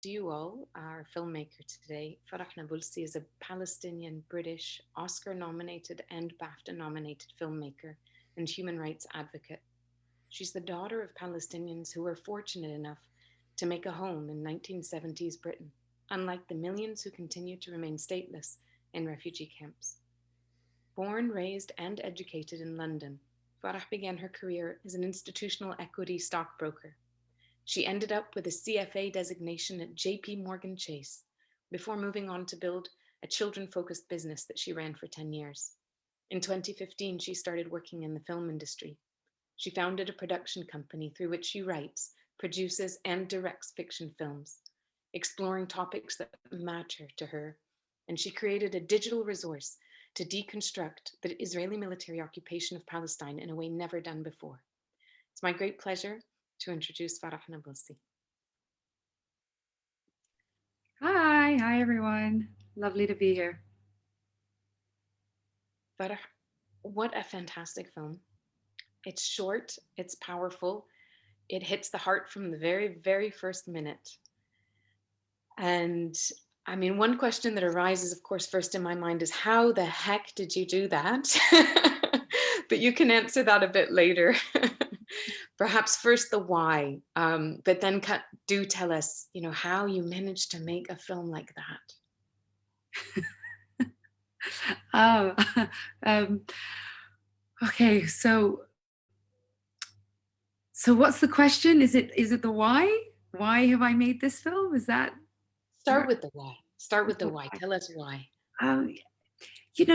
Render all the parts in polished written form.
You all, our filmmaker today, Farah Nabulsi, is a Palestinian British Oscar nominated and BAFTA nominated filmmaker and human rights advocate. She's the daughter of Palestinians who were fortunate enough to make a home in 1970s Britain, unlike the millions who continue to remain stateless in refugee camps. Born, raised, and educated in London, Farah began her career as an institutional equity stockbroker. She ended up with a CFA designation at JP Morgan Chase before moving on to build a children focused business that she ran for 10 years. In 2015, she started working in the film industry. She founded a production company through which she writes, produces, and directs fiction films, exploring topics that matter to her. And she created a digital resource to deconstruct the Israeli military occupation of Palestine in a way never done before. It's my great pleasure to introduce Farah Nabulsi. Hi everyone. Lovely to be here. Farah, what a fantastic film. It's short, it's powerful, it hits the heart from the very, very first minute. And I mean, one question that arises, of course, first in my mind is how the heck did you do that? But you can answer that a bit later. Perhaps first the why, but then do tell us, how you managed to make a film like that. Oh, um, okay. So what's the question? Is it the why? Why have I made this film? Is that Start where? with the why. Start with the why. Tell us why. Um, you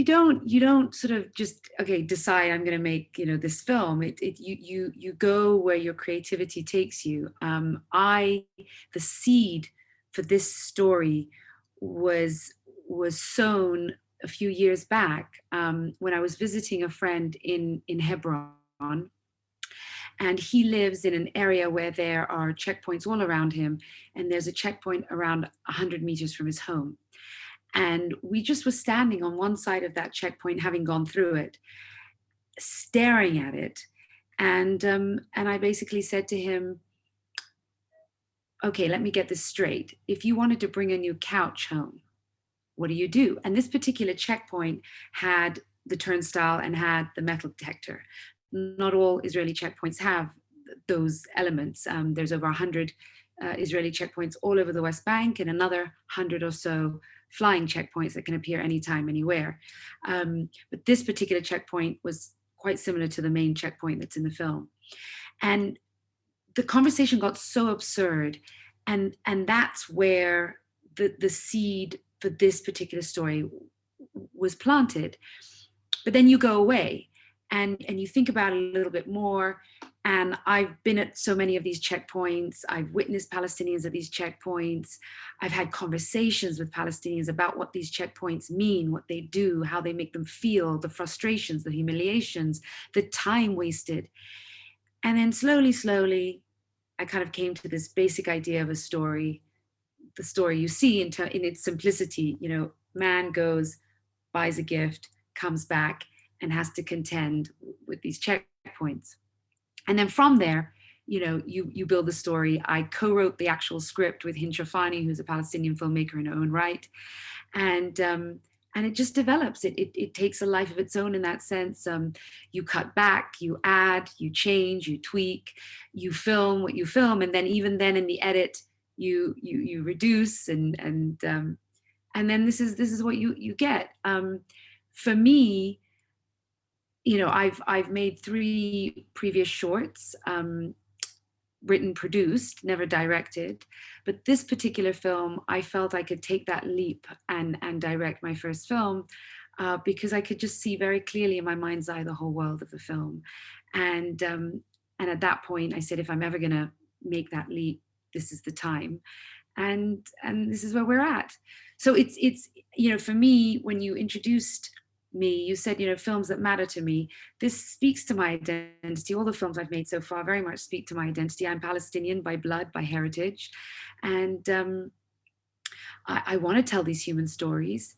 don't sort of just decide I'm going to make this film. You go where your creativity takes you. The seed for this story was was sown a few years back when I was visiting a friend in Hebron, and he lives in an area where there are checkpoints all around him, and there's a checkpoint around 100 meters from his home. And we just were standing on one side of that checkpoint, having gone through it, staring at it. And I basically said to him, okay, let me get this straight. If you wanted to bring a new couch home, what do you do? And this particular checkpoint had the turnstile and had the metal detector. Not all Israeli checkpoints have those elements. There's over 100 Israeli checkpoints all over the West Bank, and another 100 or so flying checkpoints that can appear anytime, anywhere. But this particular checkpoint was quite similar to the main checkpoint that's in the film. And the conversation got so absurd, and that's where the seed for this particular story was planted. But then you go away and you think about it a little bit more. And I've been at so many of these checkpoints. I've witnessed Palestinians at these checkpoints. I've had conversations with Palestinians about what these checkpoints mean, what they do, how they make them feel, the frustrations, the humiliations, the time wasted. And then slowly, I kind of came to this basic idea of a story, the story you see in its simplicity. Man goes, buys a gift, comes back, and has to contend with these checkpoints. And then from there, you build the story. I co-wrote the actual script with Hind Shafani, who's a Palestinian filmmaker in her own right, and it just develops. It takes a life of its own in that sense. You cut back, you add, you change, you tweak, you film what you film, and then even then in the edit, you reduce and then this is what you get. For me, I've made 3 previous shorts, written, produced, never directed. But this particular film, I felt I could take that leap and direct my first film, because I could just see very clearly in my mind's eye the whole world of the film. And at that point, I said, if I'm ever going to make that leap, this is the time. And this is where we're at. So it's for me, when you introduced me, you said, films that matter to me. This speaks to my identity. All the films I've made so far very much speak to my identity. I'm Palestinian by blood, by heritage. And I want to tell these human stories.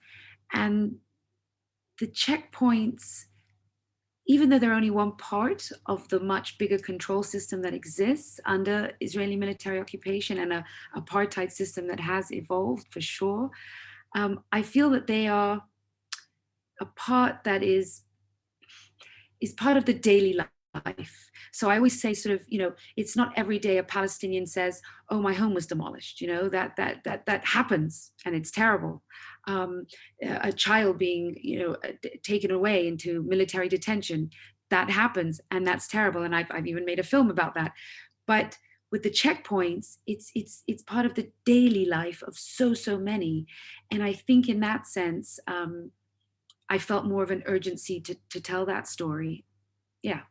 And the checkpoints, even though they're only one part of the much bigger control system that exists under Israeli military occupation and a apartheid system that has evolved for sure, I feel that they are a part that is part of the daily life. So I always say, sort of, it's not every day a Palestinian says, "Oh, my home was demolished." That happens, and it's terrible. A child being, taken away into military detention, that happens, and that's terrible. And I've even made a film about that. But with the checkpoints, it's part of the daily life of so many, and I think in that sense, I felt more of an urgency to tell that story. Yeah.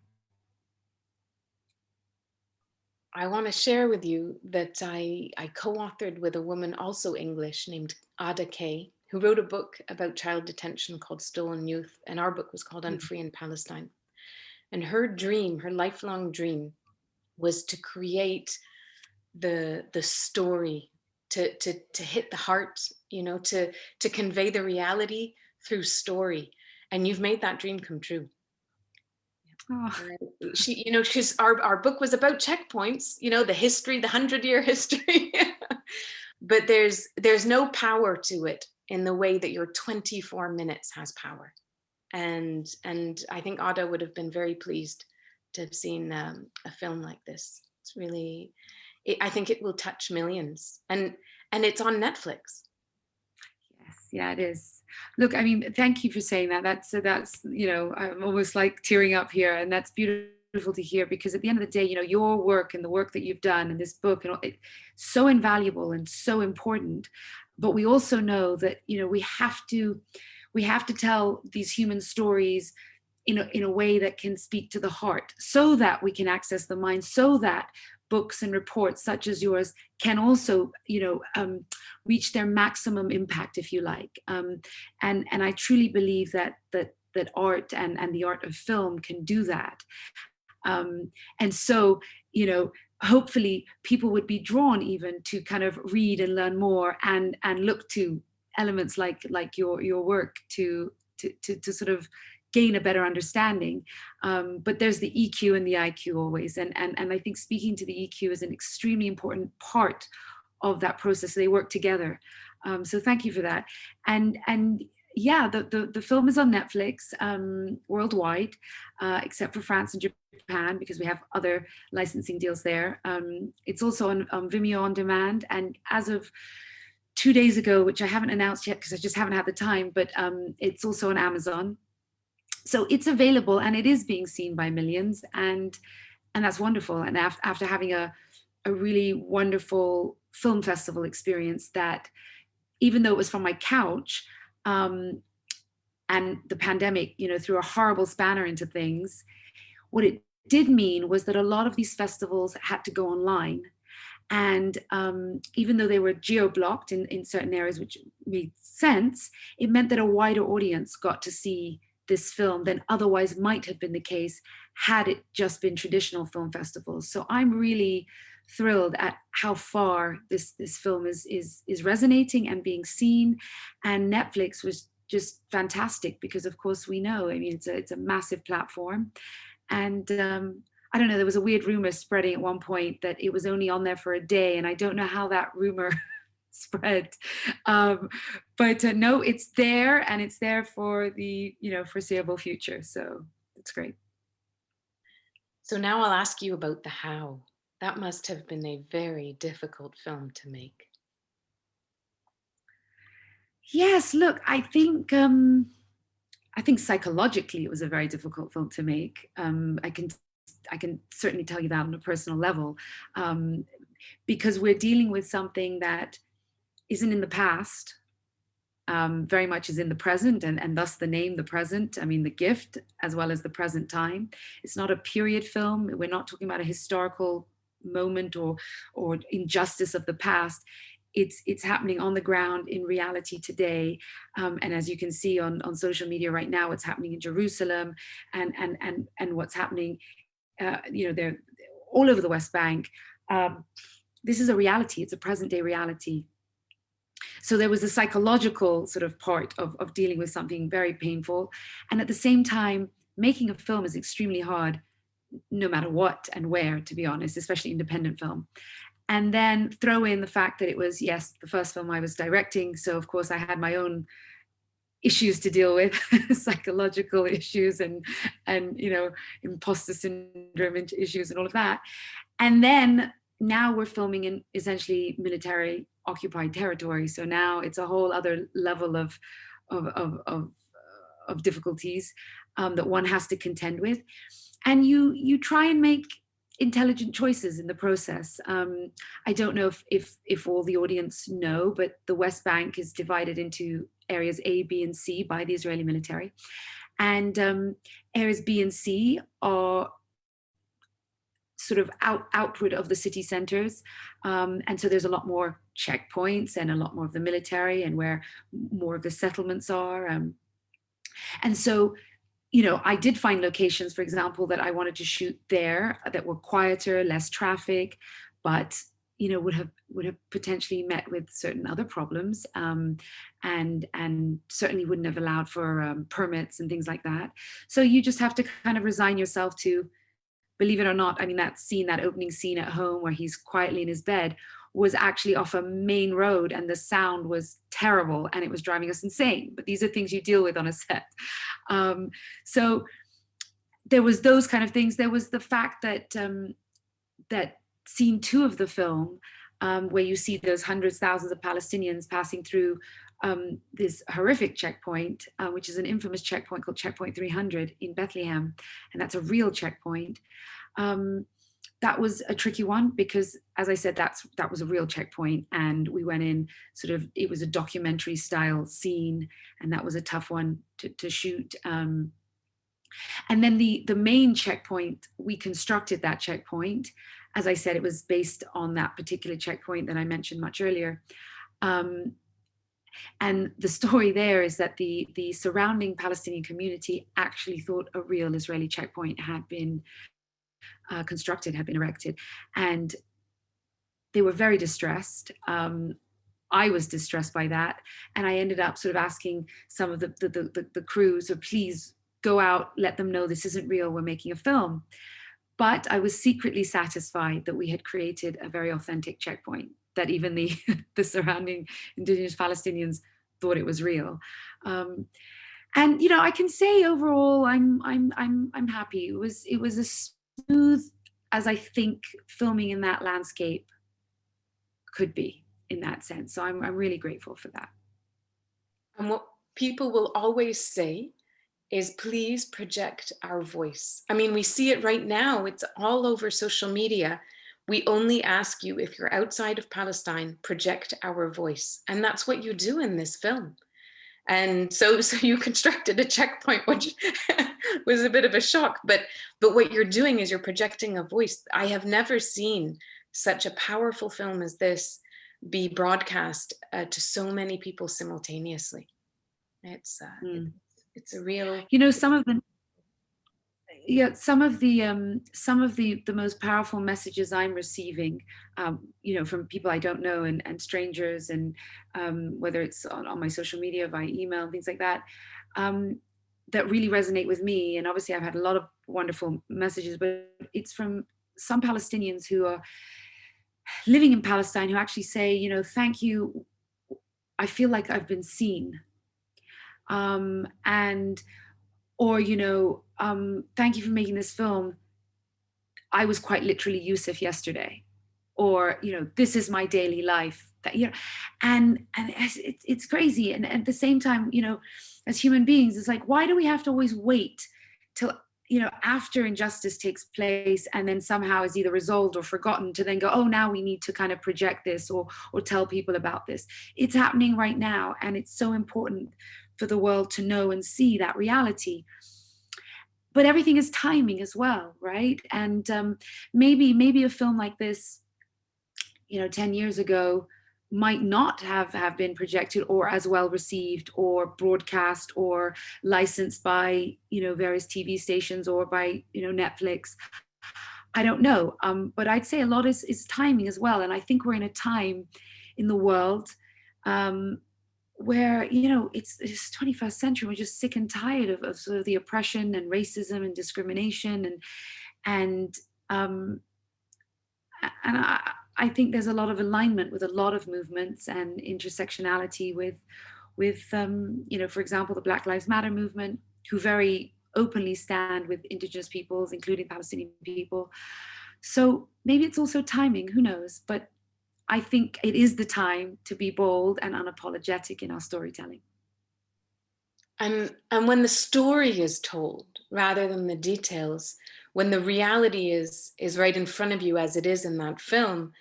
I want to share with you that I co-authored with a woman, also English, named Ada Kay, who wrote a book about child detention called Stolen Youth. And our book was called Unfree in Palestine. And her dream, her lifelong dream, was to create the story, to hit the heart, to convey the reality through story. And you've made that dream come true. Oh. Because our book was about checkpoints, the history, the 100-year history. But there's no power to it in the way that your 24 minutes has power. And I think Ada would have been very pleased to have seen a film like this. It's really, I think it will touch millions, and it's on Netflix. Yes, yeah, it is. Look, I mean, thank you for saying that. That's I'm almost like tearing up here, and that's beautiful to hear, because at the end of the day, your work and the work that you've done in this book, it's so invaluable and so important. But we also know that we have to tell these human stories in a way that can speak to the heart, so that we can access the mind, so that books and reports such as yours can also, reach their maximum impact, if you like. And I truly believe that art and the art of film can do that. And so, hopefully people would be drawn even to kind of read and learn more, and look to elements like your work to sort of gain a better understanding. But there's the EQ and the IQ always. And I think speaking to the EQ is an extremely important part of that process. They work together. So thank you for that. And yeah, the film is on Netflix worldwide, except for France and Japan, because we have other licensing deals there. It's also on Vimeo on demand. And as of 2 days ago, which I haven't announced yet because I just haven't had the time, but it's also on Amazon. So it's available, and it is being seen by millions, and that's wonderful. And after having a really wonderful film festival experience, that even though it was from my couch, and the pandemic, threw a horrible spanner into things, what it did mean was that a lot of these festivals had to go online. And even though they were geo-blocked in certain areas, which made sense, it meant that a wider audience got to see this film than otherwise might have been the case had it just been traditional film festivals. So I'm really thrilled at how far this film is resonating and being seen. And Netflix was just fantastic, because of course we know, I mean, it's a massive platform. And I don't know, there was a weird rumor spreading at one point that it was only on there for a day, and I don't know how that rumor spread. But no, it's there, and it's there for the foreseeable future. So it's great. So now I'll ask you about the how. That must have been a very difficult film to make. Yes, look, I think psychologically it was a very difficult film to make. I can certainly tell you that on a personal level, because we're dealing with something that isn't in the past, very much is in the present, and thus the name, The Present. I mean, the gift as well as the present time. It's not a period film. We're not talking about a historical moment or injustice of the past. It's happening on the ground in reality today. And as you can see on social media right now, what's happening in Jerusalem and what's happening, they're all over the West Bank. This is a reality. It's a present day reality. So there was a psychological sort of part of dealing with something very painful. And at the same time, making a film is extremely hard, no matter what and where, to be honest, especially independent film. And then throw in the fact that it was, yes, the first film I was directing. So of course I had my own issues to deal with, psychological issues and imposter syndrome issues and all of that. And then now we're filming in essentially military occupied territory. So now it's a whole other level of difficulties that one has to contend with. And you try and make intelligent choices in the process. I don't know if all the audience know, but the West Bank is divided into areas A, B, and C by the Israeli military. And areas B and C are sort of outward of the city centers. And so there's a lot more checkpoints and a lot more of the military and where more of the settlements are. And so, I did find locations, for example, that I wanted to shoot there that were quieter, less traffic, but would have potentially met with certain other problems, and certainly wouldn't have allowed for permits and things like that. So you just have to kind of resign yourself to, believe it or not, I mean, that opening scene at home where he's quietly in his bed was actually off a main road, and the sound was terrible and it was driving us insane. But these are things you deal with on a set. So there was those kind of things. There was the fact that that scene 2 of the film, where you see those hundreds, thousands of Palestinians passing through this horrific checkpoint, which is an infamous checkpoint called Checkpoint 300 in Bethlehem. And that's a real checkpoint. That was a tricky one because, as I said, that was a real checkpoint, and we went in it was a documentary style scene, and that was a tough one to shoot. And then the main checkpoint, we constructed that checkpoint. As I said, it was based on that particular checkpoint that I mentioned much earlier. And the story there is that the surrounding Palestinian community actually thought a real Israeli checkpoint had been constructed, had been erected, and they were very distressed. I was distressed by that, and I ended up sort of asking some of the crew, so please go out, let them know this isn't real, we're making a film. But I was secretly satisfied that we had created a very authentic checkpoint, that even the surrounding indigenous Palestinians thought it was real. And I can say overall, I'm happy. It was as smooth as I think filming in that landscape could be, in that sense. So I'm really grateful for that. And what people will always say is, please project our voice. I mean, we see it right now. It's all over social media. We only ask you, if you're outside of Palestine, project our voice. And that's what you do in this film. And so you constructed a checkpoint, which was a bit of a shock, but what you're doing is you're projecting a voice. I have never seen such a powerful film as this be broadcast to so many people simultaneously. It's a real, some of the most powerful messages I'm receiving, from people I don't know and strangers, and whether it's on my social media, via email, and things like that, that really resonate with me. And obviously I've had a lot of wonderful messages, but it's from some Palestinians who are living in Palestine who actually say, thank you, I feel like I've been seen. Thank you for making this film. I was quite literally Yusuf yesterday, or this is my daily life. And it's crazy. And at the same time, as human beings, it's like, why do we have to always wait till after injustice takes place and then somehow is either resolved or forgotten to then go, oh, now we need to kind of project this or tell people about this? It's happening right now, and it's so important for the world to know and see that reality. But everything is timing as well, right? And maybe a film like this, 10 years ago might not have been projected or as well received or broadcast or licensed by, various TV stations or by, Netflix. I don't know. But I'd say a lot is timing as well. And I think we're in a time in the world where, it's 21st century. We're just sick and tired of sort of the oppression and racism and discrimination, and um, and I think there's a lot of alignment with a lot of movements and intersectionality with for example, the Black Lives Matter movement, who very openly stand with indigenous peoples, including Palestinian people. So maybe it's also timing, who knows? But I think it is the time to be bold and unapologetic in our storytelling. And when the story is told rather than the details, when the reality is right in front of you as it is in that film,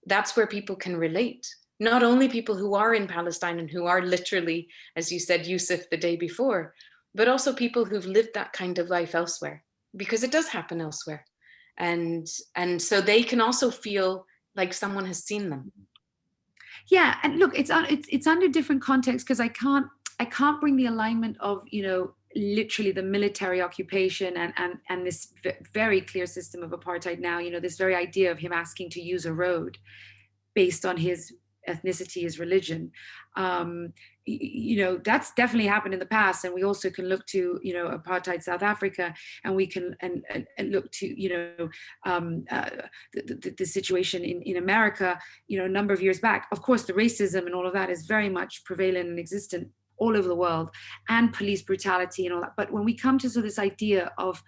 that's where people can relate. Not only people who are in Palestine and who are literally, as you said, Yusuf, the day before, but also people who've lived that kind of life elsewhere, because it does happen elsewhere. And so they can also feel like someone has seen them. Yeah, and look, it's under different contexts, because I can't bring the alignment of, literally the military occupation and this very clear system of apartheid now, this very idea of him asking to use a road based on his ethnicity, his religion. That's definitely happened in the past. And we also can look to, apartheid South Africa, and we can and look to, the situation in America, a number of years back. Of course, the racism and all of that is very much prevalent and existent all over the world, and police brutality and all that. But when we come to this idea of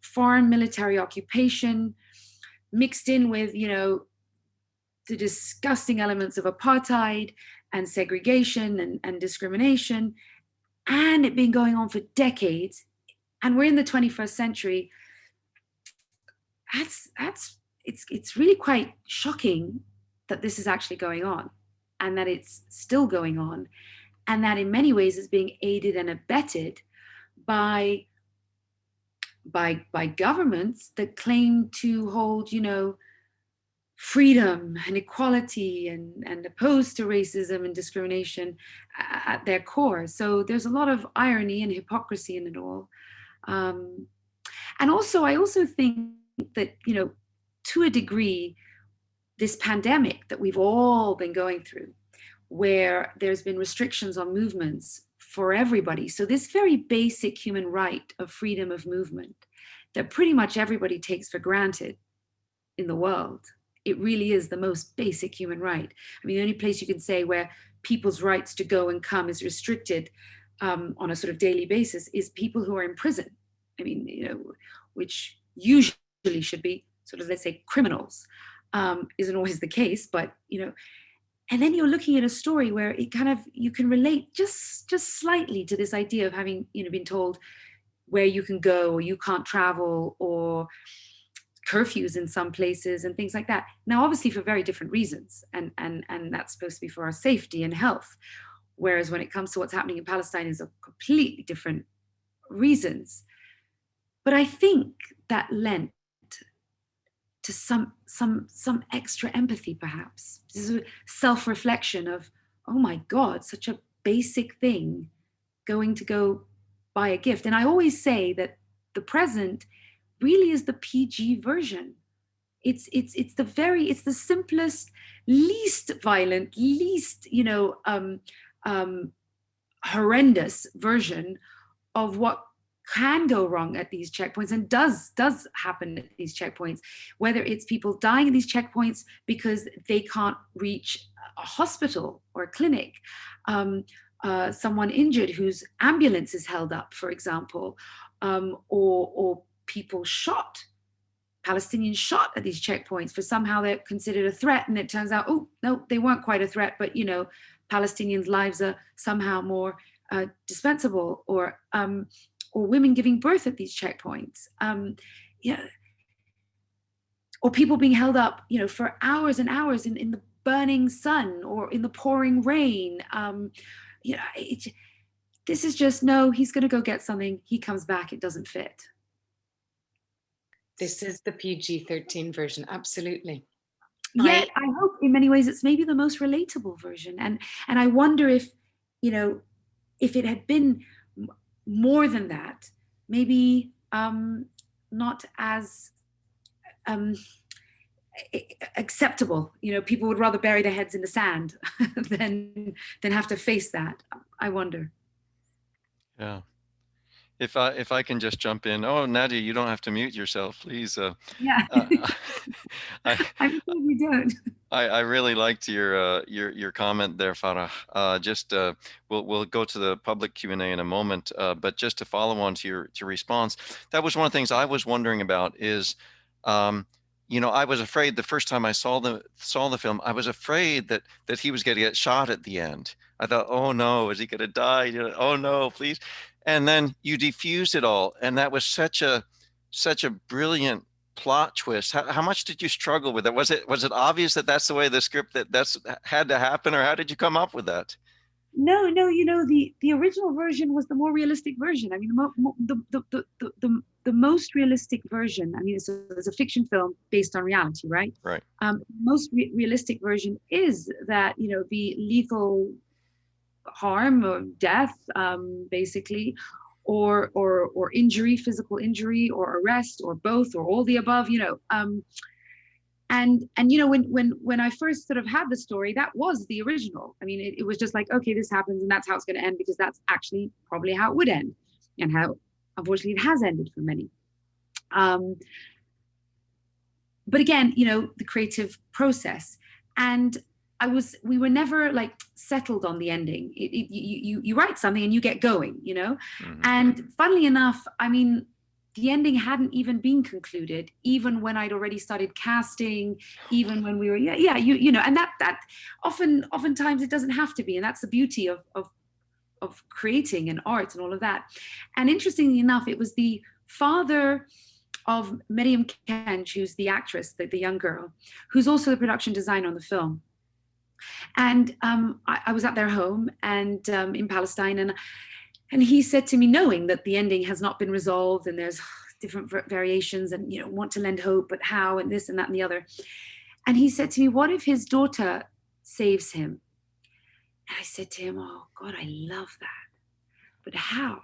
foreign military occupation mixed in with, the disgusting elements of apartheid and segregation and discrimination, and it been going on for decades, and we're in the 21st century, it's really quite shocking that this is actually going on, and that it's still going on, and that in many ways is being aided and abetted by governments that claim to hold, freedom and equality and opposed to racism and discrimination at their core. So there's a lot of irony and hypocrisy in it all. And also, I also think that, to a degree, this pandemic that we've all been going through, where there's been restrictions on movements for everybody. So this very basic human right of freedom of movement that pretty much everybody takes for granted in the world. It really is the most basic human right. I mean, the only place you can say where people's rights to go and come is restricted on a sort of daily basis is people who are in prison. I mean, which usually should be sort of, let's say, criminals. Isn't always the case, but, and then you're looking at a story where it kind of, you can relate just slightly to this idea of having, been told where you can go, or you can't travel, or curfews in some places and things like that. Now, obviously for very different reasons, and that's supposed to be for our safety and health. Whereas when it comes to what's happening in Palestine is a completely different reasons. But I think that lent to some extra empathy, perhaps. This is a self-reflection of, oh my God, such a basic thing, going to go buy a gift. And I always say that the present really is the PG version. It's the simplest, least violent, least horrendous version of what can go wrong at these checkpoints, and does happen at these checkpoints, whether it's people dying at these checkpoints because they can't reach a hospital or a clinic, someone injured whose ambulance is held up, for example, or people shot, Palestinians shot at these checkpoints for somehow they're considered a threat, and it turns out, oh no, they weren't quite a threat, but Palestinians' lives are somehow more dispensable, or women giving birth at these checkpoints, or people being held up, for hours and hours in the burning sun or in the pouring rain. This is just, no, he's going to go get something. He comes back, it doesn't fit. This is the PG-13 version, absolutely. Yet I hope in many ways it's maybe the most relatable version. And I wonder if, if it had been more than that, maybe not as acceptable. You know, people would rather bury their heads in the sand than have to face that. I wonder. Yeah. If I can just jump in. Oh, Nadia, you don't have to mute yourself, please. Yeah. Uh, I, I'm sure you don't. I really liked your comment there, Farah. We'll go to the public Q&A in a moment, but just to follow on to your response, that was one of the things I was wondering about is, you know, I was afraid the first time I saw the film, I was afraid that he was going to get shot at the end. I thought, oh no, is he going to die? You know, oh no, please. And then you diffused it all, and that was such a brilliant plot twist. How much did you struggle with it? Was it obvious that that's the way the script that's had to happen, or how did you come up with that? No, you know, the original version was the more realistic version. I mean, the most realistic version. I mean, it's a fiction film based on reality, right? Right. Most realistic version is that, you know, the lethal harm or death, basically, or injury, physical injury, or arrest, or both, or all the above. You know, and you know, when I first sort of had the story, that was the original. I mean, it was just like, okay, this happens, and that's how it's going to end, because that's actually probably how it would end, and how unfortunately it has ended for many. But again, you know, the creative process, and we were never like settled on the ending. You write something and you get going, you know. Mm-hmm. And funnily enough, I mean, the ending hadn't even been concluded, even when I'd already started casting, even when we were, you know, and that oftentimes it doesn't have to be, and that's the beauty of creating and art and all of that. And interestingly enough, it was the father of Miriam Kench, who's the actress, the young girl, who's also the production designer on the film. And I was at their home and in Palestine, and he said to me, knowing that the ending has not been resolved and there's different variations, and, you know, want to lend hope, but how, and this and that and the other. And he said to me, what if his daughter saves him? And I said to him, oh God, I love that. But how?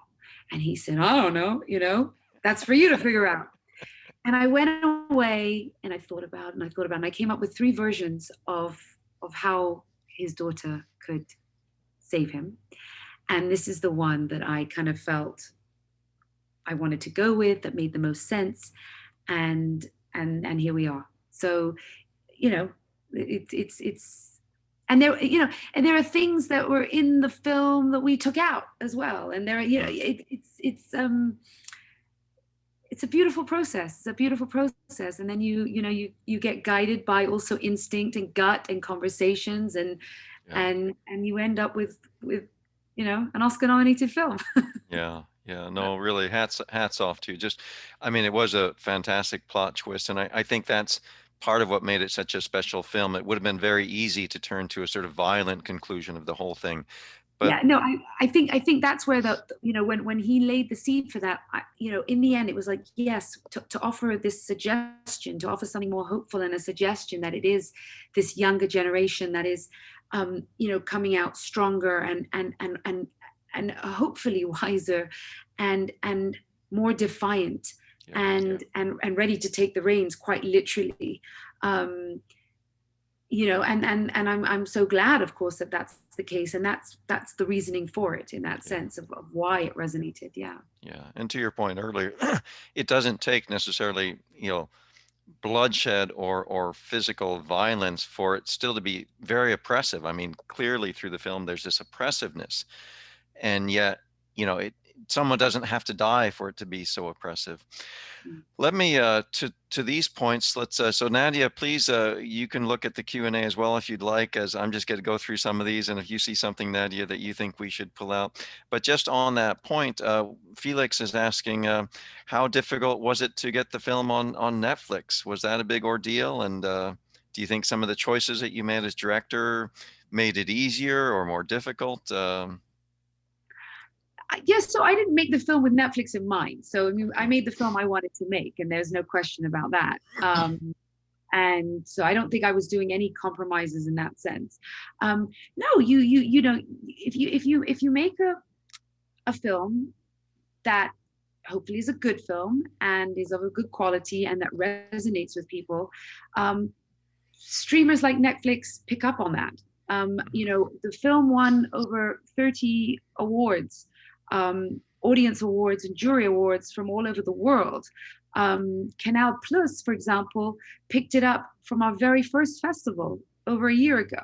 And he said, I don't know, you know, that's for you to figure out. And I went away and I thought about and I came up with 3 versions of how his daughter could save him. And this is the one that I kind of felt I wanted to go with, that made the most sense. And here we are. So, you know, it's and there, you know, and there are things that were in the film that we took out as well. And there are, you know, it's a beautiful process. It's a beautiful process. And then you get guided by also instinct and gut and conversations, and you end up with, you know, an Oscar nominated film. Yeah. No, really hats off to you. Just, I mean, it was a fantastic plot twist. And I think that's part of what made it such a special film. It would have been very easy to turn to a sort of violent conclusion of the whole thing. But yeah, no, I think that's where you know, when he laid the seed for that, you know, in the end, it was like, yes, to offer this suggestion, to offer something more hopeful, and a suggestion that it is this younger generation that is, you know, coming out stronger and hopefully wiser and more defiant, and ready to take the reins, quite literally. You know, and I'm so glad, of course, that that's the case, and that's the reasoning for it, in that sense of why it resonated. Yeah. And to your point earlier, it doesn't take necessarily, you know, bloodshed or physical violence for it still to be very oppressive. I mean, clearly through the film there's this oppressiveness, and yet, you know, someone doesn't have to die for it to be so oppressive. Let me to these points, let's so Nadia, please, you can look at the Q&A as well if you'd like, as I'm just going to go through some of these, and if you see something, Nadia, that you think we should pull out. But just on that point, Felix is asking, how difficult was it to get the film on Netflix? Was that a big ordeal? And do you think some of the choices that you made as director made it easier or more difficult? Yes, so I didn't make the film with Netflix in mind. So I mean, I made the film I wanted to make, and there's no question about that. And so I don't think I was doing any compromises in that sense. No, you don't. If you make a film that hopefully is a good film and is of a good quality and that resonates with people, streamers like Netflix pick up on that. You know, the film won over 30 awards, audience awards and jury awards from all over the world. Canal Plus, for example, picked it up from our very first festival over a year ago.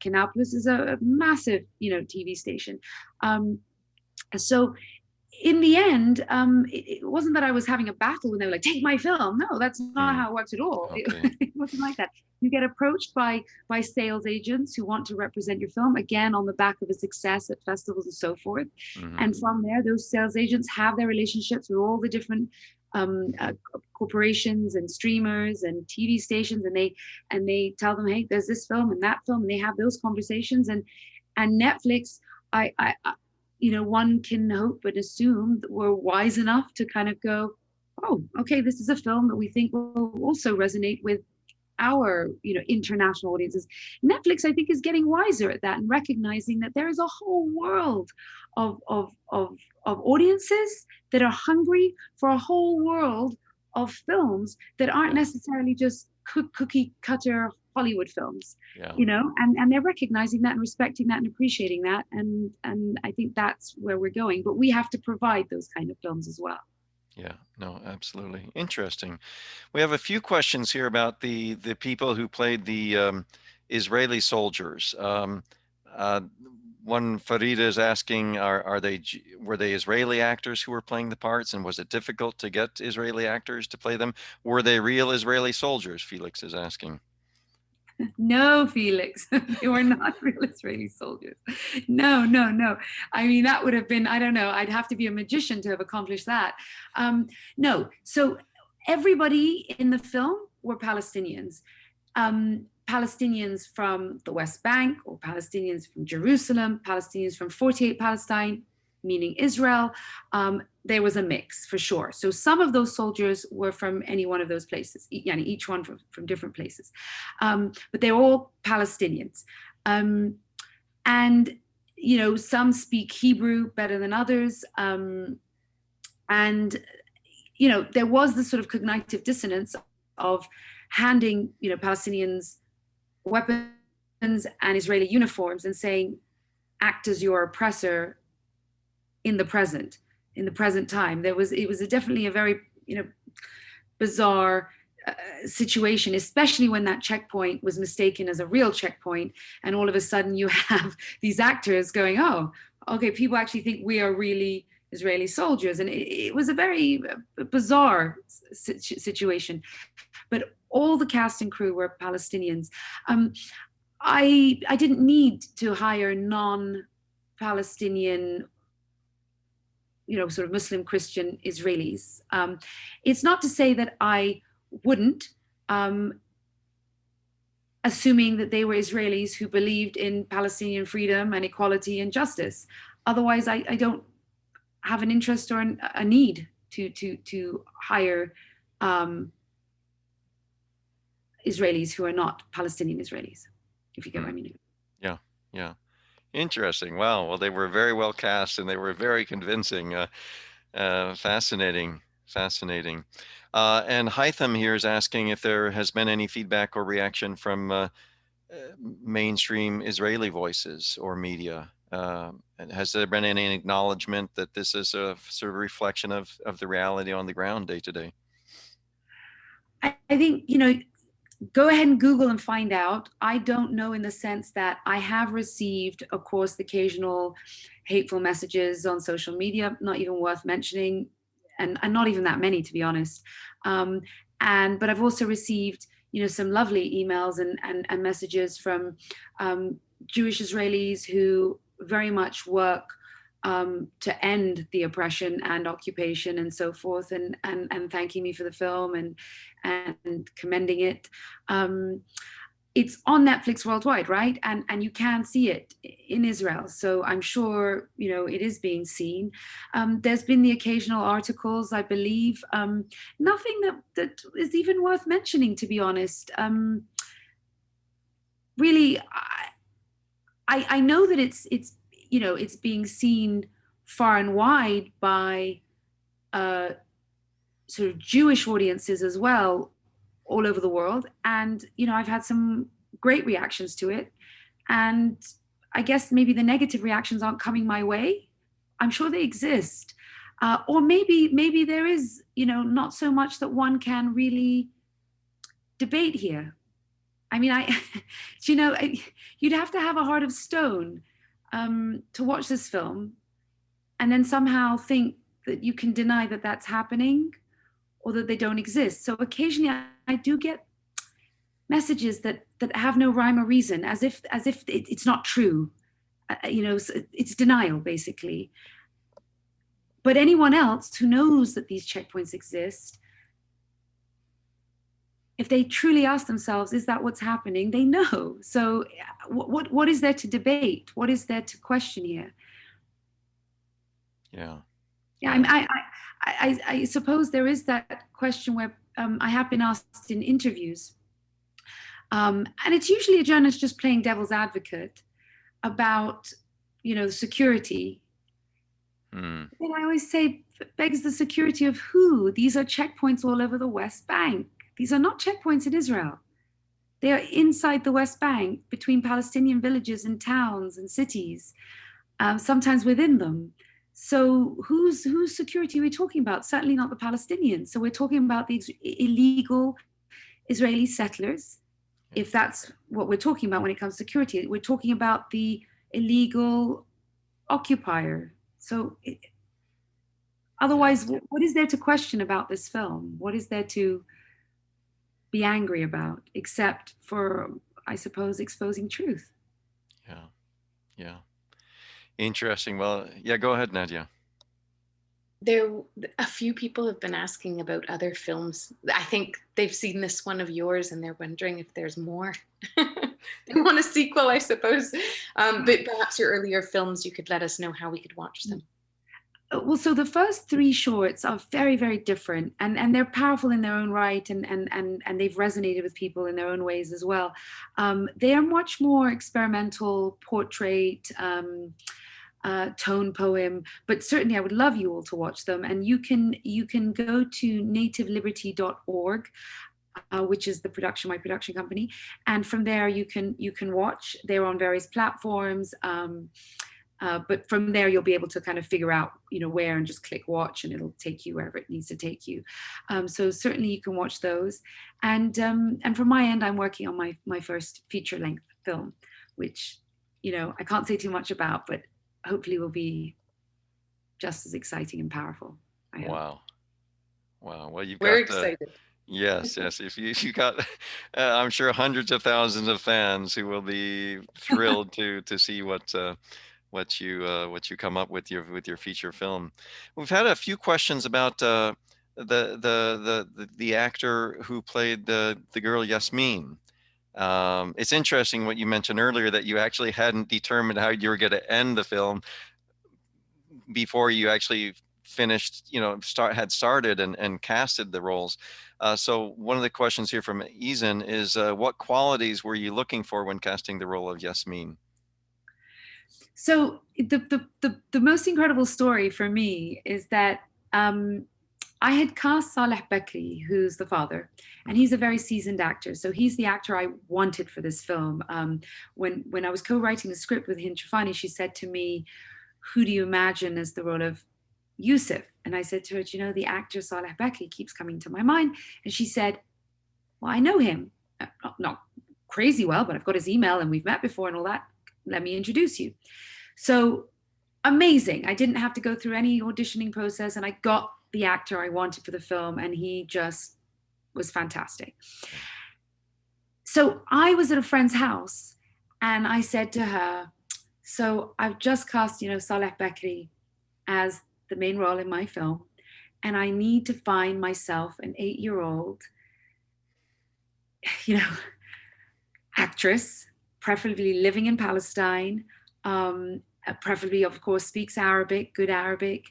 Canal Plus is a massive, you know, TV station. So in the end, it wasn't that I was having a battle when they were like, take my film. No, that's not how it works at all. Okay. It wasn't like that. You get approached by sales agents who want to represent your film, again, on the back of a success at festivals and so forth. And from there, those sales agents have their relationships with all the different corporations and streamers and TV stations, and they tell them, hey, there's this film and that film, and they have those conversations. And Netflix, I you know, one can hope and assume that we're wise enough to kind of go, oh, okay, this is a film that we think will also resonate with our, you know, international audiences. Netflix, I think, is getting wiser at that and recognizing that there is a whole world of audiences that are hungry for a whole world of films that aren't necessarily just cookie cutter Hollywood films, you know, and they're recognizing that and respecting that and appreciating that. And I think that's where we're going, but we have to provide those kind of films as well. Yeah, no, absolutely. Interesting. We have a few questions here about the people who played the Israeli soldiers. One, Farida is asking, were they Israeli actors who were playing the parts, and was it difficult to get Israeli actors to play them? Were they real Israeli soldiers? Felix is asking. No, Felix, they were not real Israeli soldiers. No. I mean, that would have been, I don't know, I'd have to be a magician to have accomplished that. No, so everybody in the film were Palestinians. Palestinians from the West Bank, or Palestinians from Jerusalem, Palestinians from 48 Palestine, meaning Israel. There was a mix for sure. So some of those soldiers were from any one of those places, each one from different places. But they're all Palestinians. And, you know, some speak Hebrew better than others. And, you know, there was this sort of cognitive dissonance of handing, you know, Palestinians weapons and Israeli uniforms and saying, act as your oppressor in the present time. It was definitely a very, you know, bizarre situation, especially when that checkpoint was mistaken as a real checkpoint, and all of a sudden you have these actors going, oh, okay, people actually think we are really Israeli soldiers, and it was a very bizarre situation. But all the cast and crew were Palestinians. I didn't need to hire non-Palestinian, you know, sort of Muslim, Christian Israelis. It's not to say that I wouldn't, assuming that they were Israelis who believed in Palestinian freedom and equality and justice. Otherwise, I don't have an interest or a need to hire Israelis who are not Palestinian Israelis, if you get what I mean. Yeah. Interesting. Wow. Well, they were very well cast and they were very convincing. Fascinating. And Hytham here is asking if there has been any feedback or reaction from mainstream Israeli voices or media. Has there been any acknowledgement that this is a sort of reflection of the reality on the ground day to day? I think, you know, go ahead and Google and find out. I don't know, in the sense that I have received, of course, the occasional hateful messages on social media, not even worth mentioning, and not even that many, to be honest. But I've also received, you know, some lovely emails and messages from Jewish Israelis who very much work to end the oppression and occupation and so forth, and thanking me for the film and commending it. It's on Netflix worldwide, right? And you can see it in Israel. So I'm sure, you know, it is being seen. There's been the occasional articles, I believe. Nothing that is even worth mentioning, to be honest. Really, I know that it's you know, it's being seen far and wide by sort of Jewish audiences as well, all over the world. And, I've had some great reactions to it. And I guess maybe the negative reactions aren't coming my way. I'm sure they exist. Or maybe there is, not so much that one can really debate here. I mean, you'd have to have a heart of stone to watch this film and then somehow think that you can deny that that's happening or that they don't exist. So occasionally I do get messages that have no rhyme or reason, as if it's not true. It's denial, basically. But anyone else who knows that these checkpoints exist, if they truly ask themselves, is that what's happening? They know. So what is there to debate? What is there to question here? Yeah. Yeah. I suppose there is that question where I have been asked in interviews, and it's usually a journalist just playing devil's advocate about, security. And I always say, begs the security of who? These are checkpoints all over the West Bank. These are not checkpoints in Israel. They are inside the West Bank, between Palestinian villages and towns and cities, sometimes within them. So whose security are we talking about? Certainly not the Palestinians. So we're talking about these illegal Israeli settlers, if that's what we're talking about when it comes to security. We're talking about the illegal occupier. So otherwise, what is there to question about this film? What is there to be angry about, except for, I suppose, exposing truth? Yeah. Interesting. Well, yeah, go ahead, Nadia. A few people have been asking about other films. I think they've seen this one of yours and they're wondering if there's more. They want a sequel, I suppose. But perhaps your earlier films, you could let us know how we could watch them. Well, so the first three shorts are very, very different, and they're powerful in their own right, and they've resonated with people in their own ways as well. They are much more experimental, portrait, tone poem, but certainly I would love you all to watch them. And you can go to nativeliberty.org, which is my production company, and from there you can watch. They're on various platforms. But from there, you'll be able to kind of figure out, where, and just click watch, and it'll take you wherever it needs to take you. So certainly you can watch those. And from my end, I'm working on my first feature-length film, which, I can't say too much about, but hopefully will be just as exciting and powerful. Wow. Well, We're excited. Yes. If you got, I'm sure hundreds of thousands of fans who will be thrilled to see what you come up with your feature film. We've had a few questions about the actor who played the girl Yasmin. It's interesting what you mentioned earlier, that you actually hadn't determined how you were going to end the film before you actually finished, had started and casted the roles. So one of the questions here from Izan is, what qualities were you looking for when casting the role of Yasmin? So the most incredible story for me is that I had cast Saleh Bakri, who's the father, and he's a very seasoned actor. So he's the actor I wanted for this film. When I was co-writing the script with Hind Shafani, she said to me, who do you imagine as the role of Yusuf? And I said to her, the actor Saleh Bakri keeps coming to my mind. And she said, well, I know him. Not crazy well, but I've got his email and we've met before and all that. Let me introduce you. So amazing. I didn't have to go through any auditioning process, and I got the actor I wanted for the film, and he just was fantastic. So I was at a friend's house and I said to her, so I've just cast, Saleh Bakri as the main role in my film, and I need to find myself an 8-year-old, actress, preferably living in Palestine, preferably, of course, speaks Arabic, good Arabic,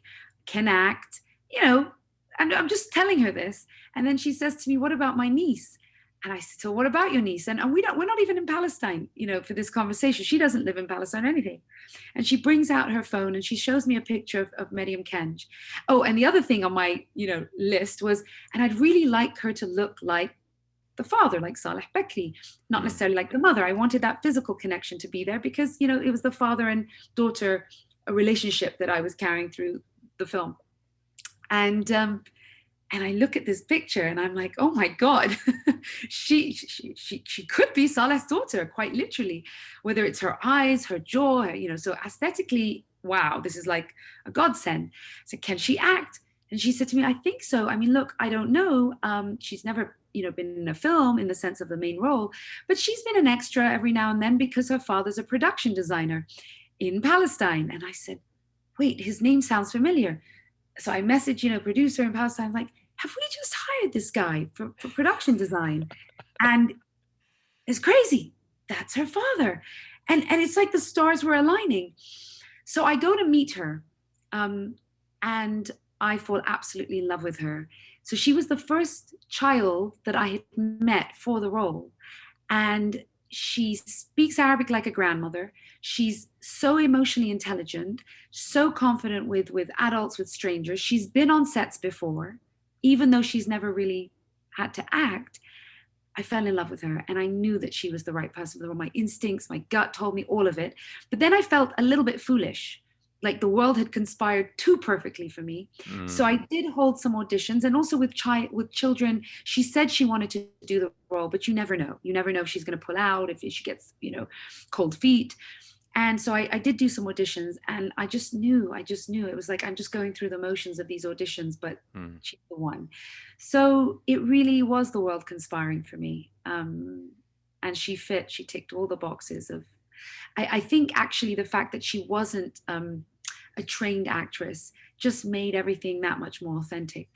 can act, and I'm just telling her this. And then she says to me, what about my niece? And I said, so what about your niece? And we're not even in Palestine, for this conversation. She doesn't live in Palestine or anything. And she brings out her phone and she shows me a picture of Maryam Kenj. Oh, and the other thing on my, list was, and I'd really like her to look like the father, like Saleh Bekri, not necessarily like the mother. I wanted that physical connection to be there because, you know, it was the father and daughter, a relationship that I was carrying through the film. And I look at this picture and I'm like, oh my God, she could be Saleh's daughter, quite literally, whether it's her eyes, her jaw, you know, so aesthetically, wow, this is like a godsend. So can she act? And she said to me, I think so. I mean, look, I don't know. She's never, you know, been in a film in the sense of the main role, but she's been an extra every now and then because her father's a production designer in Palestine. And I said, wait, his name sounds familiar. So I messaged, you know, producer in Palestine, I'm like, have we just hired this guy for production design? And it's crazy. That's her father. And it's like the stars were aligning. So I go to meet her, and I fall absolutely in love with her. So she was the first child that I had met for the role. And she speaks Arabic like a grandmother. She's so emotionally intelligent, so confident with adults, with strangers. She's been on sets before, even though she's never really had to act. I fell in love with her and I knew that she was the right person for the role. My instincts, my gut told me all of it. But then I felt a little bit foolish, like the world had conspired too perfectly for me. So I did hold some auditions, and also with children. She said she wanted to do the role, but you never know. You never know if she's going to pull out, if she gets, you know, cold feet. And so I did do some auditions, and I just knew it was like, I'm just going through the motions of these auditions, but she's the one. So it really was the world conspiring for me. And she ticked all the boxes of, I think actually the fact that she wasn't a trained actress just made everything that much more authentic.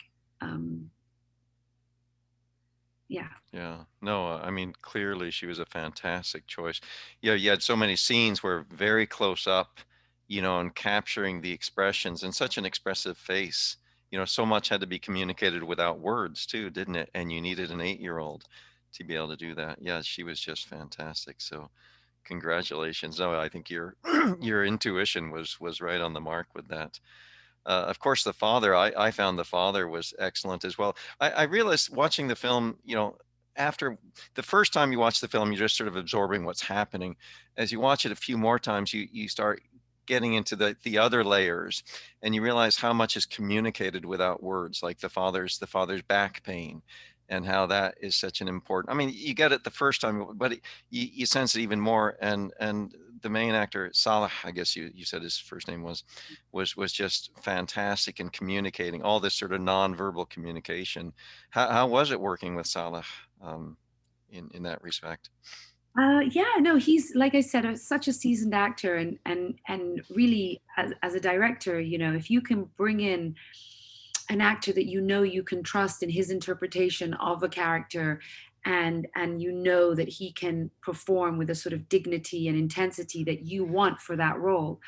Yeah. Yeah. No, I mean, clearly she was a fantastic choice. Yeah, you had so many scenes where very close up, you know, and capturing the expressions and such an expressive face. You know, so much had to be communicated without words too, didn't it? And you needed an 8-year-old to be able to do that. Yeah, she was just fantastic. So congratulations. No, I think your your intuition was right on the mark with that. Of course, the father, I found the father was excellent as well. I realized watching the film, you know, after the first time you watch the film, you're just sort of absorbing what's happening. As you watch it a few more times, you start getting into the other layers, and you realize how much is communicated without words, like the father's back pain, and how that is such an important. I mean, you get it the first time, but you sense it even more. And the main actor, Salah, I guess you said his first name was just fantastic in communicating all this sort of nonverbal communication. How was it working with Salah in that respect? Yeah, no, he's, like I said, such a seasoned actor, and really as a director, you know, if you can bring in an actor that you know you can trust in his interpretation of a character, and you know that he can perform with a sort of dignity and intensity that you want for that role,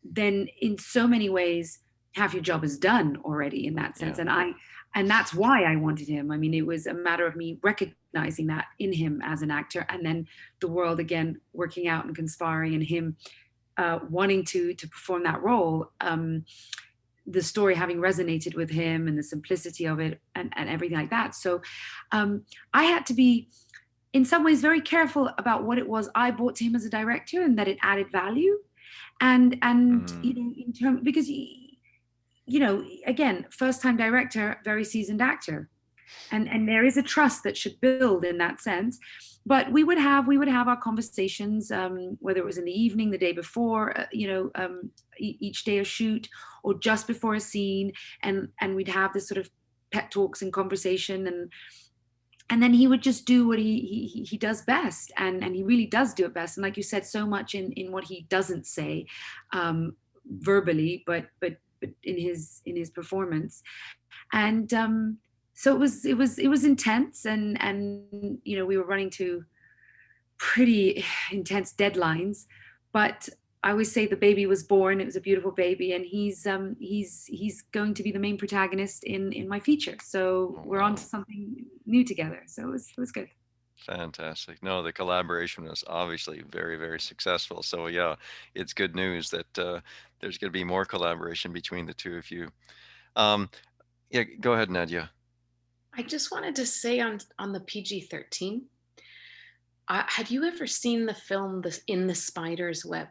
then in so many ways half your job is done already in that sense. Yeah. And that's why I wanted him. I mean, it was a matter of me recognizing that in him as an actor, and then the world again working out and conspiring, and him wanting to perform that role. The story having resonated with him, and the simplicity of it, and everything like that. So I had to be, in some ways, very careful about what it was I brought to him as a director, and that it added value. And you know, in terms, because you know, again, first time director, very seasoned actor, and there is a trust that should build in that sense. But we would have our conversations, whether it was in the evening, the day before, you know, each day a shoot, or just before a scene, and we'd have this sort of pet talks and conversation, and then he would just do what he does best, and he really does do it best. And like you said, so much in what he doesn't say verbally, but in his performance. And so it was intense, and you know, we were running to pretty intense deadlines, but I always say the baby was born. It was a beautiful baby, and he's going to be the main protagonist in my feature. So we're on to something new together. So it was good. Fantastic. No, the collaboration was obviously very, very successful. So yeah, it's good news that there's going to be more collaboration between the two of you. Yeah, go ahead, Nadia. I just wanted to say on the PG-13, have you ever seen the film In the Spider's Web?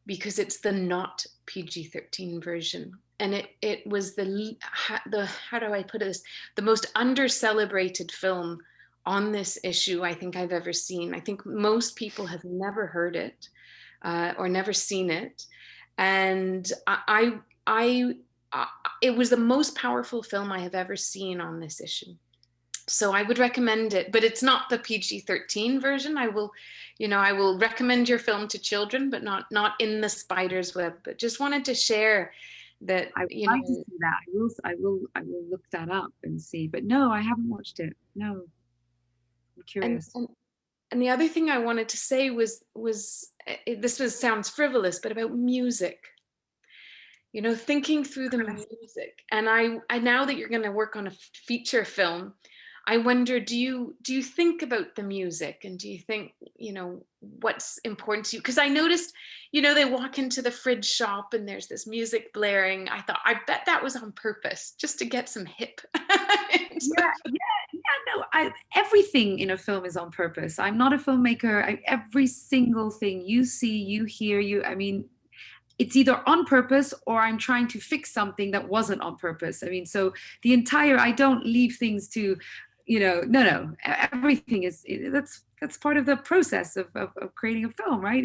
Because it's the not PG-13 version. And it was how do I put this? The most under-celebrated film on this issue I think I've ever seen. I think most people have never heard it or never seen it. And it was the most powerful film I have ever seen on this issue. So I would recommend it, but it's not the PG-13 version. I will recommend your film to children, but not In the Spider's Web. But just wanted to share that. I would like to see that. I will look that up and see. But no, I haven't watched it. No, I'm curious. And the other thing I wanted to say was sounds frivolous, but about music. Thinking through the music. And I now that you're going to work on a feature film, I wonder, do you think about the music, and do you think, what's important to you? Because I noticed, they walk into the fridge shop and there's this music blaring. I thought, I bet that was on purpose, just to get some hip. Everything in a film is on purpose. I'm not a filmmaker. Every single thing you see, you hear, it's either on purpose or I'm trying to fix something that wasn't on purpose. So I don't leave things to, no, everything that's part of the process of creating a film, right?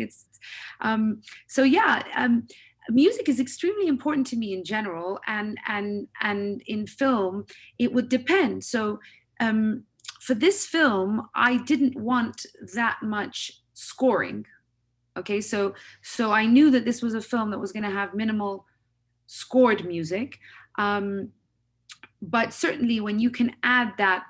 Music is extremely important to me in general, and in film, it would depend. So for this film, I didn't want that much scoring. Okay, so I knew that this was a film that was going to have minimal scored music, but certainly when you can add that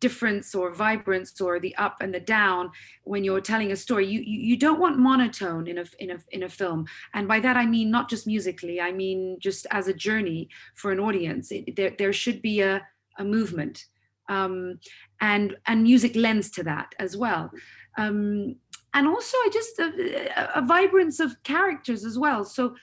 difference or vibrance or the up and the down when you're telling a story, you don't want monotone in a film. And by that I mean not just musically, I mean just as a journey for an audience. There should be a movement, and music lends to that as well. And also a vibrance of characters as well. So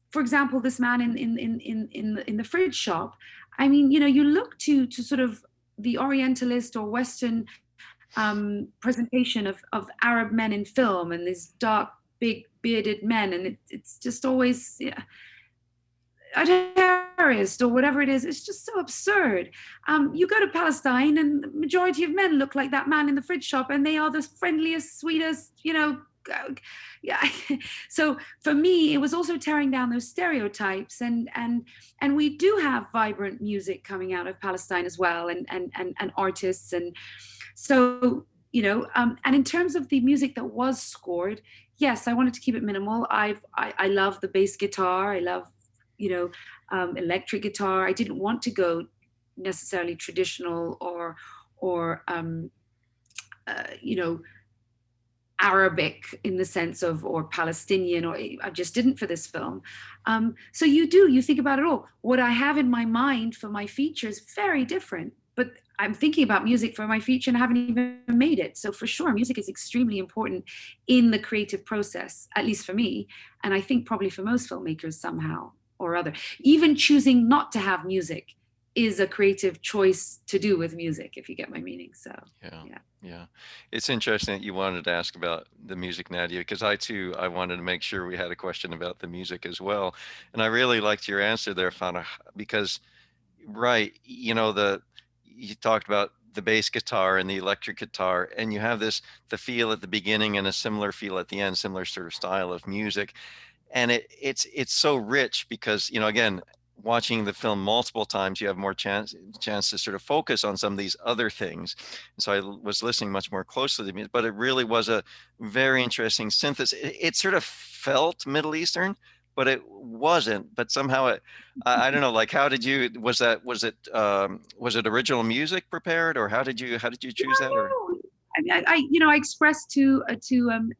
for example, this man in the fridge shop, you look to sort of the Orientalist or Western presentation of Arab men in film, and these dark, big, bearded men, and it's just always a terrorist or whatever it is. It's just so absurd. You go to Palestine, and the majority of men look like that man in the fridge shop, and they are the friendliest, sweetest, So for me, it was also tearing down those stereotypes, and we do have vibrant music coming out of Palestine as well, and artists, and so and in terms of the music that was scored, yes, I wanted to keep it minimal. I love the bass guitar. I love electric guitar. I didn't want to go necessarily traditional or Arabic in the sense of, or Palestinian, or I just didn't for this film. So you think about it all. What I have in my mind for my feature is very different, but I'm thinking about music for my feature and haven't even made it. So for sure, music is extremely important in the creative process, at least for me. And I think probably for most filmmakers somehow or other. Even choosing not to have music is a creative choice to do with music, if you get my meaning. So yeah. It's interesting that you wanted to ask about the music, Nadia, because I wanted to make sure we had a question about the music as well. And I really liked your answer there, Farah, because right, you talked about the bass guitar and the electric guitar, and you have the feel at the beginning and a similar feel at the end, similar sort of style of music. And it's so rich because, again, watching the film multiple times, you have more chance to sort of focus on some of these other things. And so I was listening much more closely to me, but it really was a very interesting synthesis. It sort of felt Middle Eastern, but it wasn't. But somehow I don't know, like, how did you, was it original music prepared, or how did you choose that? Or? I expressed to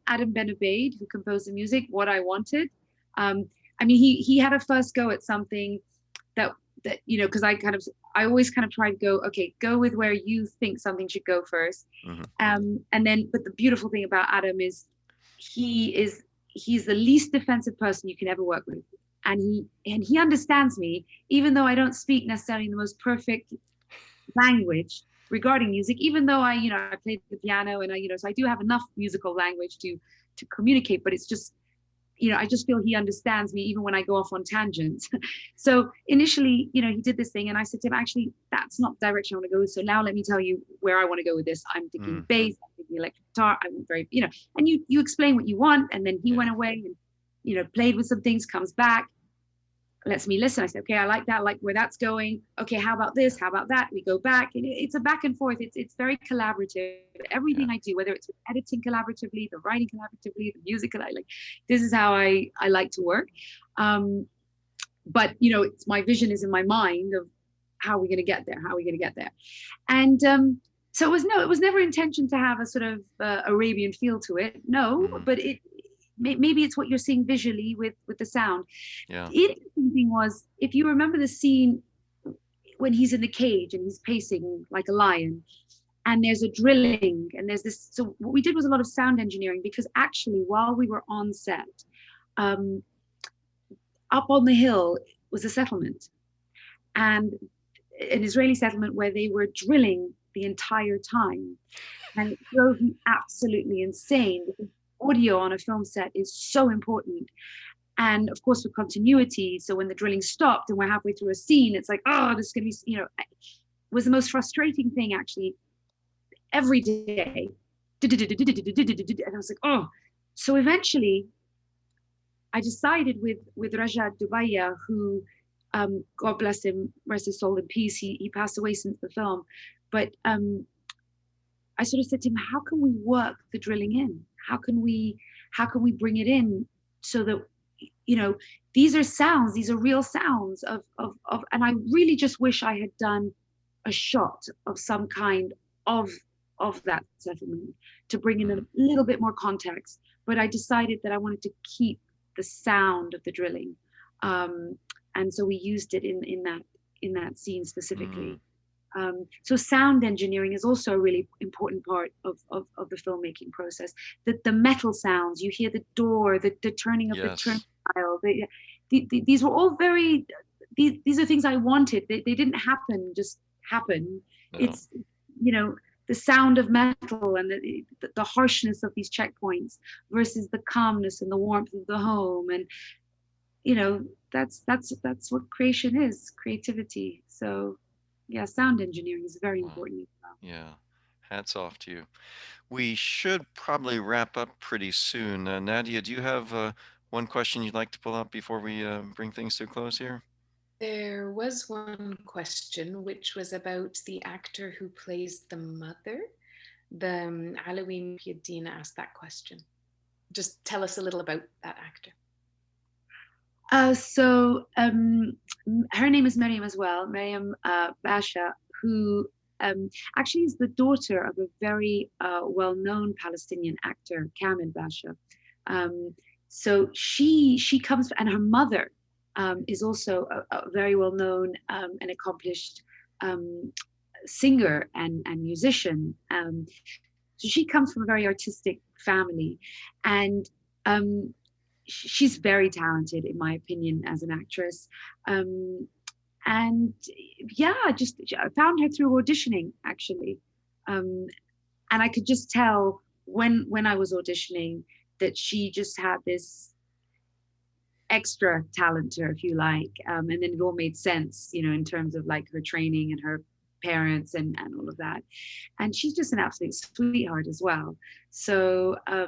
Adam Ben Abeid, who composed the music, what I wanted. He had a first go at something that because I always kind of try to go with where you think something should go first. Mm-hmm. But the beautiful thing about Adam is he's the least defensive person you can ever work with, and he understands me, even though I don't speak necessarily in the most perfect language regarding music, even though I played the piano and so I do have enough musical language to communicate, but it's just, I just feel he understands me even when I go off on tangents. So initially, he did this thing and I said to him, actually, that's not the direction I want to go with. So now let me tell you where I want to go with this. I'm thinking bass, I'm thinking electric guitar, I want very, and you explain what you want. And then he went away and, played with some things, comes back, lets me listen. I said, okay, I like that, I like where that's going. Okay, how about this? How about that? We go back. And it's a back and forth. It's very collaborative. Everything I do, whether it's with editing collaboratively, the writing collaboratively, the music, this is how I like to work. But it's my vision is in my mind of how are we going to get there? And so it was never intention to have a sort of Arabian feel to it. No, but maybe it's what you're seeing visually with the sound. Yeah. The interesting thing was, if you remember the scene when he's in the cage and he's pacing like a lion, and there's a drilling and there's this. So what we did was a lot of sound engineering, because actually while we were on set, up on the hill was a settlement, and an Israeli settlement where they were drilling the entire time, and it drove me absolutely insane. Audio on a film set is so important, and of course with continuity. So when the drilling stopped and we're halfway through a scene, it's like, oh, this is gonna be, was the most frustrating thing actually. Every day, and I was like, oh. So eventually, I decided with Rajat Dubaya, who, God bless him, rest his soul in peace. He passed away since the film, but I sort of said to him, how can we work the drilling in? How can we bring it in so that, these are sounds, these are real sounds of, and I really just wish I had done a shot of some kind of that settlement to bring in a little bit more context. But I decided that I wanted to keep the sound of the drilling. And so we used it in that scene specifically. So sound engineering is also a really important part of the filmmaking process. The metal sounds, you hear the door, the turning of the turnstile. These were all these are things I wanted. They didn't just happen. No. It's, the sound of metal and the harshness of these checkpoints versus the calmness and the warmth of the home. And, that's what creation is, creativity. So yeah, sound engineering is very important as well. Yeah, hats off to you. We should probably wrap up pretty soon. Nadia, do you have one question you'd like to pull up before we bring things to a close here? There was one question, which was about the actor who plays the mother. The Alawi Piedina asked that question. Just tell us a little about that actor. So her name is Miriam as well, Miriam Basha, who actually is the daughter of a very well-known Palestinian actor, Kamil Basha. So she comes, and her mother is also a very well-known and accomplished singer and musician. So she comes from a very artistic family, and she's very talented, in my opinion, as an actress. And yeah, I found her through auditioning, actually. And I could just tell when I was auditioning that she just had this extra talent to her, if you like. And then it all made sense, in terms of like her training and her parents and all of that. And she's just an absolute sweetheart as well. So it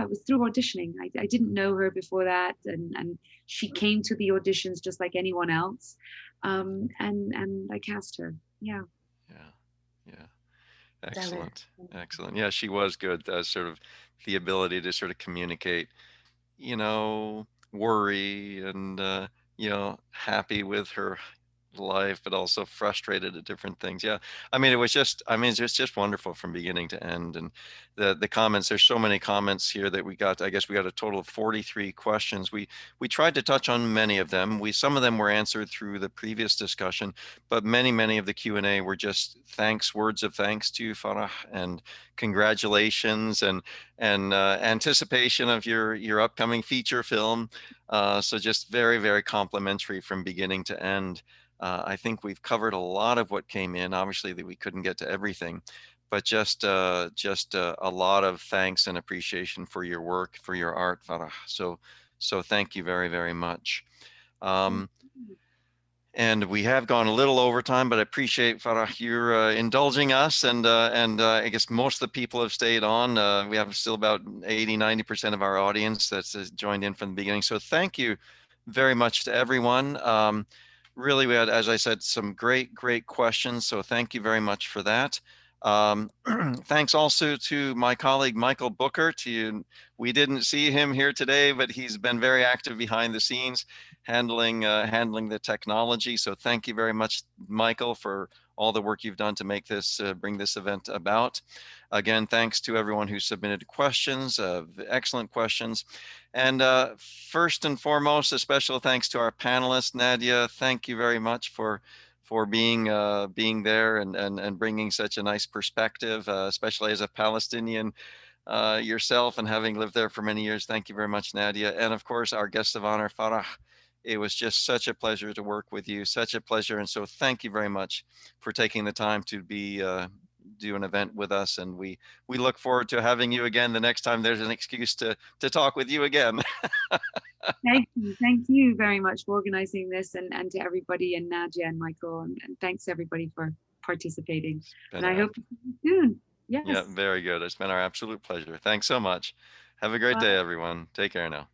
was through auditioning. I didn't know her before that, and she came to the auditions just like anyone else, and I cast her. Yeah. Excellent. Yeah, she was good. Sort of the ability to sort of communicate, worry and happy with her life, but also frustrated at different things. Yeah, it's just wonderful from beginning to end. And the comments, there's so many comments here that we got. I guess we got a total of 43 questions. We tried to touch on many of them. Some of them were answered through the previous discussion, but many of the Q&A were just words of thanks to you, Farah, and congratulations and anticipation of your upcoming feature film. So just very, very complimentary from beginning to end. I think we've covered a lot of what came in. Obviously, that we couldn't get to everything, but just a lot of thanks and appreciation for your work, for your art, Farah. So thank you very, very much. And we have gone a little over time, but I appreciate, Farah, you're indulging us. And I guess most of the people have stayed on. We have still about 80–90% of our audience that's joined in from the beginning. So thank you very much to everyone. Really, we had, as I said, some great questions. So thank you very much for that. Thanks also to my colleague, Michael Booker. We didn't see him here today, but he's been very active behind the scenes, handling the technology. So thank you very much, Michael, for all the work you've done to make this, bring this event about. Again, thanks to everyone who submitted questions, excellent questions. And first and foremost, a special thanks to our panelists. Nadia, thank you very much for being there and bringing such a nice perspective, especially as a Palestinian yourself and having lived there for many years. Thank you very much, Nadia. And of course, our guest of honor, Farah. It was just such a pleasure to work with you, such a pleasure. And so thank you very much for taking the time to do an event with us. And we look forward to having you again the next time there's an excuse to talk with you again. Thank you very much for organizing this, and to everybody, and Nadia and Michael, and thanks everybody for participating. And I hope to see you soon. Yes. Yeah, very good. It's been our absolute pleasure. Thanks so much. Have a great day, everyone. Take care now.